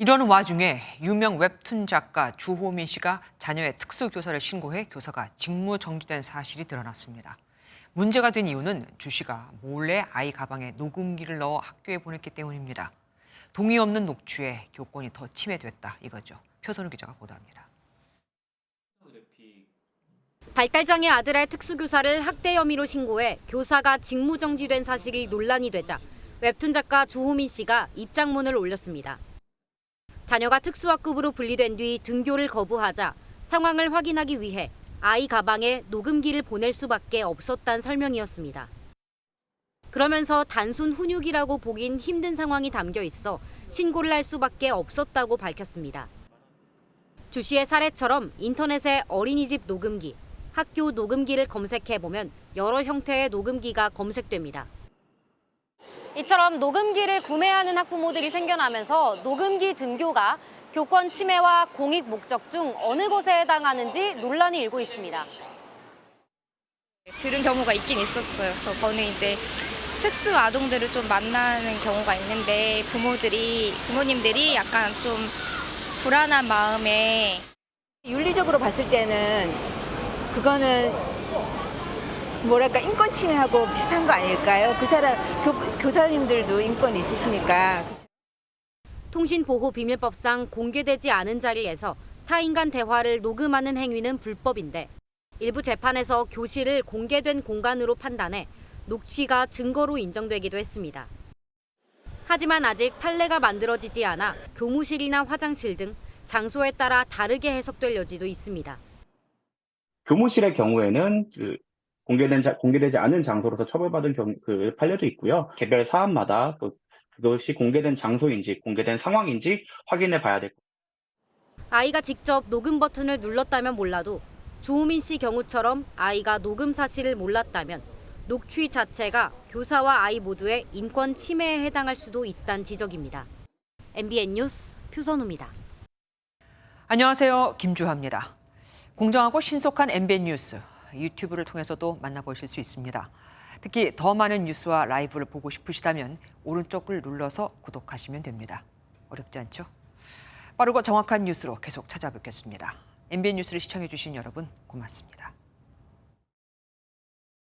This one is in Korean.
이런 와중에 유명 웹툰 작가 주호민 씨가 자녀의 특수교사를 신고해 교사가 직무 정지된 사실이 드러났습니다. 문제가 된 이유는 주 씨가 몰래 아이 가방에 녹음기를 넣어 학교에 보냈기 때문입니다. 동의 없는 녹취에 교권이 더 침해됐다 이거죠. 표선우 기자가 보도합니다. 발달장애 아들의 특수교사를 학대 혐의로 신고해 교사가 직무정지된 사실이 논란이 되자 웹툰 작가 주호민 씨가 입장문을 올렸습니다. 자녀가 특수학급으로 분리된 뒤 등교를 거부하자 상황을 확인하기 위해 아이 가방에 녹음기를 보낼 수밖에 없었다는 설명이었습니다. 그러면서 단순 훈육이라고 보긴 힘든 상황이 담겨 있어 신고를 할 수밖에 없었다고 밝혔습니다. 주 씨의 사례처럼 인터넷에 어린이집 녹음기, 학교 녹음기를 검색해보면 여러 형태의 녹음기가 검색됩니다. 이처럼 녹음기를 구매하는 학부모들이 생겨나면서 녹음기 등교가 교권 침해와 공익 목적 중 어느 것에 해당하는지 논란이 일고 있습니다. 들은 경우가 있긴 있었어요. 저는 이제 특수 아동들을 좀 만나는 경우가 있는데 부모님들이 약간 좀 불안한 마음에 윤리적으로 봤을 때는 그거는 뭐랄까 인권 침해하고 비슷한 거 아닐까요? 그 사람 교사님들도 인권 있으시니까. 통신보호비밀법상 공개되지 않은 자리에서 타인 간 대화를 녹음하는 행위는 불법인데 일부 재판에서 교실을 공개된 공간으로 판단해 녹취가 증거로 인정되기도 했습니다. 하지만 아직 판례가 만들어지지 않아 교무실이나 화장실 등 장소에 따라 다르게 해석될 여지도 있습니다. 교무실의 경우에는 공개되지 않은 장소로서 처벌받은 판례도 있고요. 개별 사안마다 그것이 공개된 장소인지 공개된 상황인지 확인해 봐야 될 겁니다. 아이가 직접 녹음 버튼을 눌렀다면 몰라도 주호민 씨 경우처럼 아이가 녹음 사실을 몰랐다면 녹취 자체가 교사와 아이 모두의 인권 침해에 해당할 수도 있다는 지적입니다. MBN 뉴스 표선우입니다. 안녕하세요. 김주하입니다. 공정하고 신속한 MBN 뉴스 유튜브를 통해서도 만나보실 수 있습니다. 특히 더 많은 뉴스와 라이브를 보고 싶으시다면 오른쪽을 눌러서 구독하시면 됩니다. 어렵지 않죠? 빠르고 정확한 뉴스로 계속 찾아뵙겠습니다. MBN 뉴스를 시청해 주신 여러분 고맙습니다.